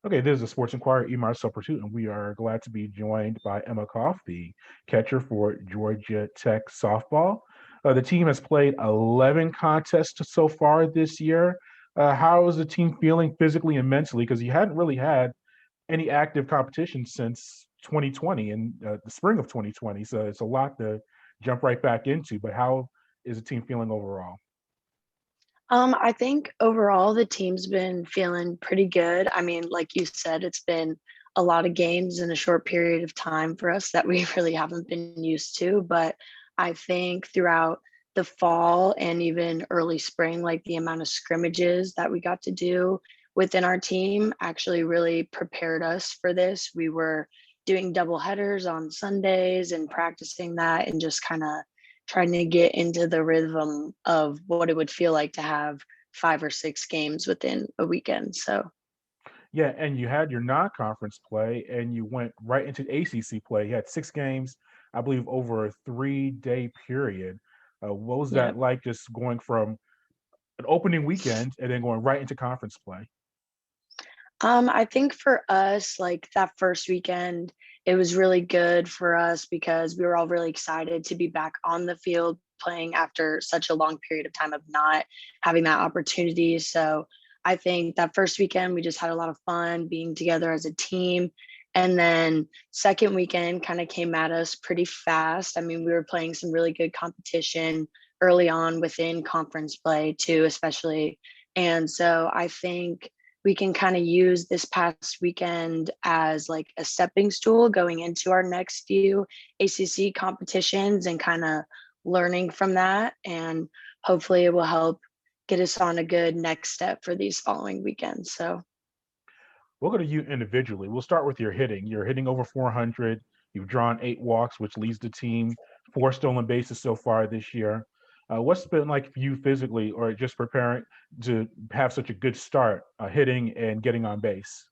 Okay, this is the Sports Inquirer, Emma Pursuit, and we are glad to be joined by Emma Kauf, the catcher for Georgia Tech softball. The team has played 11 contests so far this year. How is the team feeling physically and mentally? Because you hadn't really had any active competition since 2020 and the spring of 2020, so it's a lot to jump right back into. But how is the team feeling overall? I think overall the team's been feeling pretty good. I mean, like you said, it's been a lot of games in a short period of time for us that we really haven't been used to. But I think throughout the fall and even early spring, like the amount of scrimmages that we got to do within our team actually really prepared us for this. We were doing double headers on Sundays and practicing that and just kind of trying to get into the rhythm of what it would feel like to have 5 or 6 games within a weekend, so Yeah, and you had your non-conference play, and you went right into ACC play. You had 6 games, I believe, over a 3-day period. What was yeah. that like, just going from an opening weekend and then going right into conference play? I think for us, like, that first weekend, it was really good for us because we were all really excited to be back on the field playing after such a long period of time of not having that opportunity, so I think that first weekend, we just had a lot of fun being together as a team, and then second weekend kinda came at us pretty fast. I mean, we were playing some really good competition early on within conference play too, especially, and so I think we can kind of use this past weekend as like a stepping stool going into our next few ACC competitions and kind of learning from that. And hopefully it will help get us on a good next step for these following weekends. So, We'll go to you individually. We'll start with your hitting. You're hitting over 400. You've drawn 8 walks, which leads the team. 4 stolen bases so far this year. What's it been like for you physically, or just preparing to have such a good start, hitting and getting on base?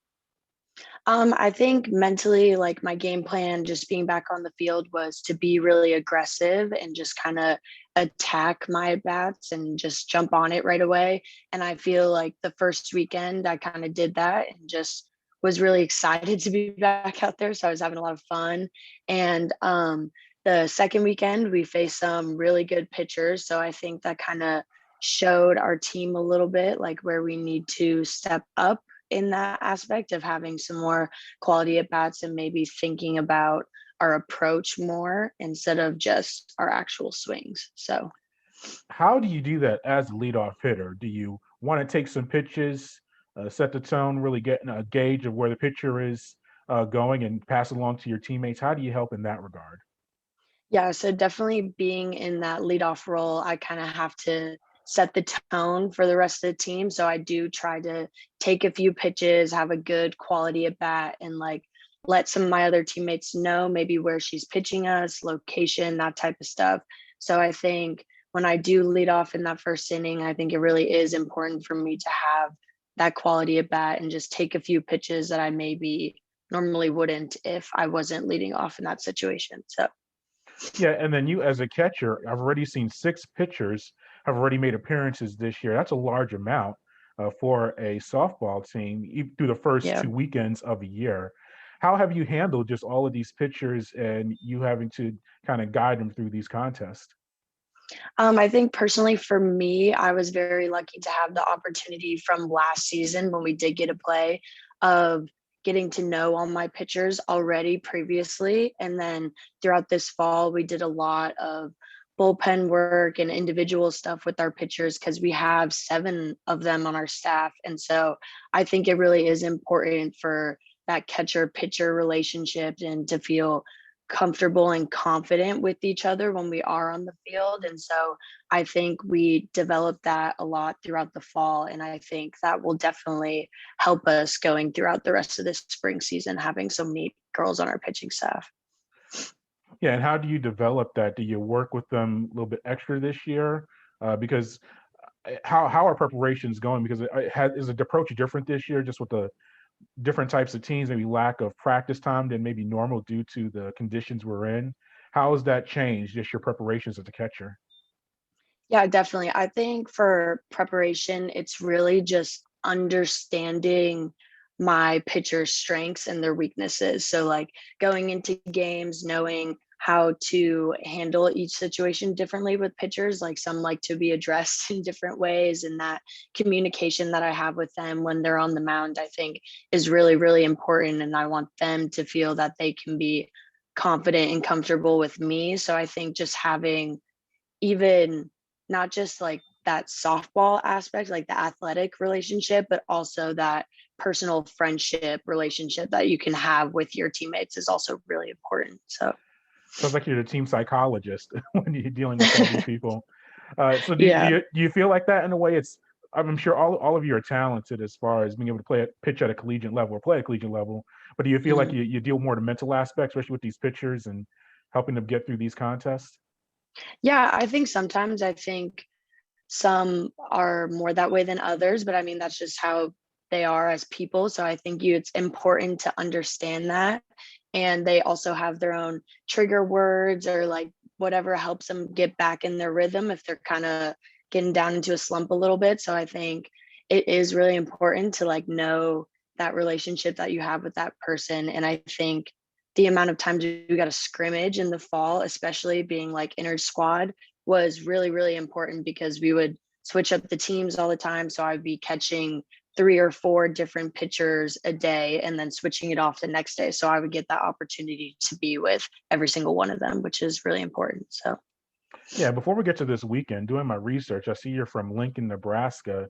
I think mentally, like my game plan, just being back on the field was to be really aggressive and just kind of attack my at bats and just jump on it right away. And I feel like the first weekend I kind of did that and just was really excited to be back out there. So I was having a lot of fun. And the second weekend we faced some really good pitchers. So I think that kind of showed our team a little bit like where we need to step up in that aspect of having some more quality at bats and maybe thinking about our approach more instead of just our actual swings. So, How do you do that as a leadoff hitter? Do you want to take some pitches, set the tone, really get a gauge of where the pitcher is going, and pass it along to your teammates? How do you help in that regard? yeah, so definitely being in that leadoff role, I kind of have to set the tone for the rest of the team. So I do try to take a few pitches, have a good quality at bat, and like let some of my other teammates know maybe where she's pitching us, location, that type of stuff. So I think when I do lead off in that first inning, I think it really is important for me to have that quality at bat and just take a few pitches that I maybe normally wouldn't if I wasn't leading off in that situation. So Yeah, and then you as a catcher, I've already seen 6 pitchers have already made appearances this year. That's a large amount for a softball team through the first yeah. 2 weekends of the year. How have you handled just all of these pitchers and you having to kind of guide them through these contests? I think personally for me, I was very lucky to have the opportunity from last season when we did get a play of getting to know all my pitchers already previously. And then throughout this fall, we did a lot of bullpen work and individual stuff with our pitchers because we have 7 of them on our staff. And so I think it really is important for that catcher pitcher relationship and to feel comfortable and confident with each other when we are on the field. And so I think we developed that a lot throughout the fall. And I think that will definitely help us going throughout the rest of this spring season, having so many girls on our pitching staff. Yeah, and how do you develop that? Do you work with them a little bit extra this year? Because how are preparations going? Because is the approach different this year, just with the different types of teams, maybe lack of practice time than maybe normal due to the conditions we're in? How has that changed just your preparations as a catcher? Yeah, definitely. I think for preparation, it's really just understanding my pitcher's strengths and their weaknesses. So like going into games, knowing how to handle each situation differently with pitchers. Like some like to be addressed in different ways, and that communication that I have with them when they're on the mound, I think is really, really important. And I want them to feel that they can be confident and comfortable with me. So I think just having even not just like that softball aspect, like the athletic relationship, but also that personal friendship relationship that you can have with your teammates is also really important. So Sounds like you're the team psychologist when you're dealing with all these people. So yeah. do you feel like that in a way? I'm sure all of you are talented as far as being able to pitch at a collegiate level or play at a collegiate level. But do you feel like Mhm. you deal more the mental aspects, especially with these pitchers and helping them get through these contests? Yeah, I think sometimes I think some are more that way than others, but I mean that's just how they are as people. So I think it's important to understand that. And they also have their own trigger words or like whatever helps them get back in their rhythm if they're kind of getting down into a slump a little bit. So I think it is really important to like know that relationship that you have with that person. And I think the amount of times we got a scrimmage in the fall, especially being like inner squad, was really, really important because we would switch up the teams all the time. So I'd be catching 3 or 4 different pitchers a day and then switching it off the next day. So I would get that opportunity to be with every single one of them, which is really important. So Yeah, before we get to this weekend, doing my research, I see you're from Lincoln, Nebraska.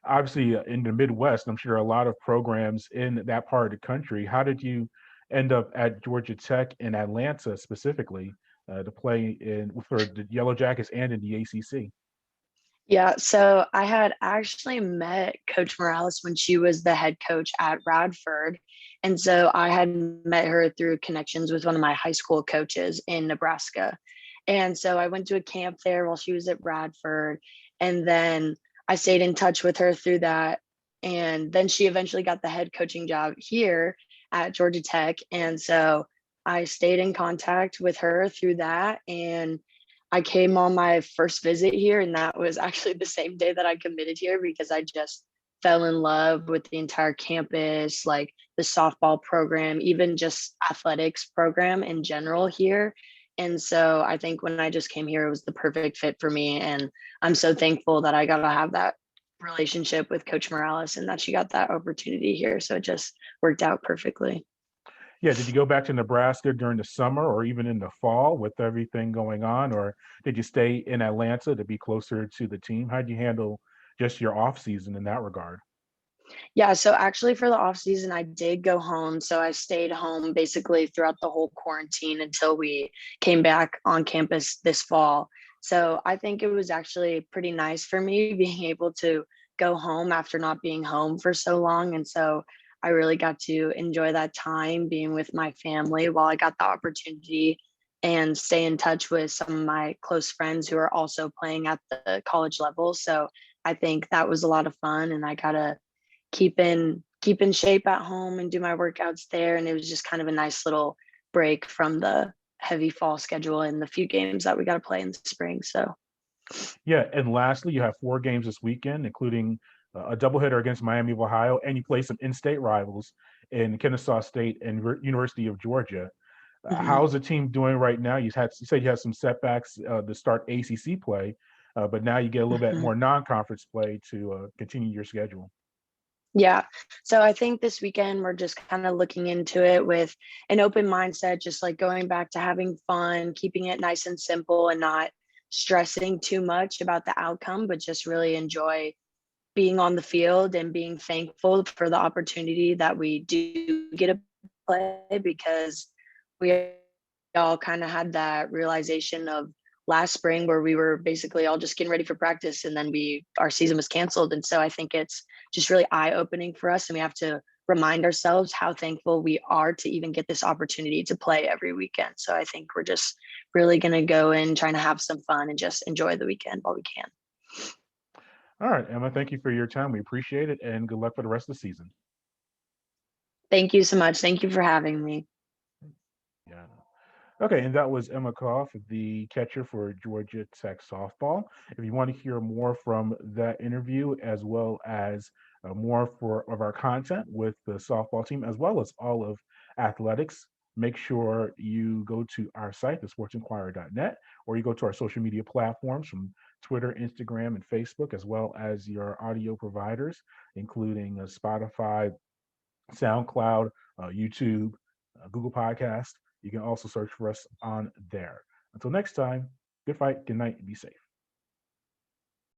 Obviously, in the Midwest, I'm sure there are a lot of programs in that part of the country. How did you end up at Georgia Tech in Atlanta specifically to play in for the Yellow Jackets and in the ACC? yeah, so I had actually met Coach Morales when she was the head coach at Radford. And so I had met her through connections with one of my high school coaches in Nebraska. And so I went to a camp there while she was at Radford. And then I stayed in touch with her through that. And then she eventually got the head coaching job here at Georgia Tech. And so I stayed in contact with her through that. And I came on my first visit here, and that was actually the same day that I committed here because I just fell in love with the entire campus, like the softball program, even just athletics program in general here. And so I think when I just came here, it was the perfect fit for me. And I'm so thankful that I got to have that relationship with Coach Morales and that she got that opportunity here. So it just worked out perfectly. Yeah, did you go back to Nebraska during the summer or even in the fall with everything going on, or did you stay in Atlanta to be closer to the team? How'd you handle just your off season in that regard? Yeah, so actually for the off season, I did go home. So I stayed home basically throughout the whole quarantine until we came back on campus this fall. So I think it was actually pretty nice for me being able to go home after not being home for so long. And so I really got to enjoy that time being with my family while I got the opportunity and stay in touch with some of my close friends who are also playing at the college level. So I think that was a lot of fun, and I got to keep in shape at home and do my workouts there. And it was just kind of a nice little break from the heavy fall schedule and the few games that we got to play in the spring. So Yeah, and lastly, you have 4 games this weekend, including a doubleheader against Miami of Ohio, and you play some in-state rivals in Kennesaw State and University of Georgia. mhm. How's the team doing right now? You said you had some setbacks to start ACC play, but now you get a little bit Mhm. more non-conference play to continue your schedule. Yeah. So I think this weekend we're just kind of looking into it with an open mindset, just like going back to having fun, keeping it nice and simple and not stressing too much about the outcome, but just really enjoy being on the field and being thankful for the opportunity that we do get to play because we all kind of had that realization of last spring where we were basically all just getting ready for practice and then our season was canceled. And so I think it's just really eye opening for us, and we have to remind ourselves how thankful we are to even get this opportunity to play every weekend. So I think we're just really going to go in trying to have some fun and just enjoy the weekend while we can. All right, Emma, thank you for your time. We appreciate it, and good luck for the rest of the season. Thank you so much. Thank you for having me. Yeah. Okay, and that was Emma Kauf, the catcher for Georgia Tech softball. If you want to hear more from that interview, as well as more of our content with the softball team as well as all of athletics, make sure you go to our site, thesportsinquirer.net, or you go to our social media platforms from Twitter, Instagram, and Facebook, as well as your audio providers, including Spotify, SoundCloud, YouTube, Google Podcast. You can also search for us on there. Until next time, good fight, good night, and be safe.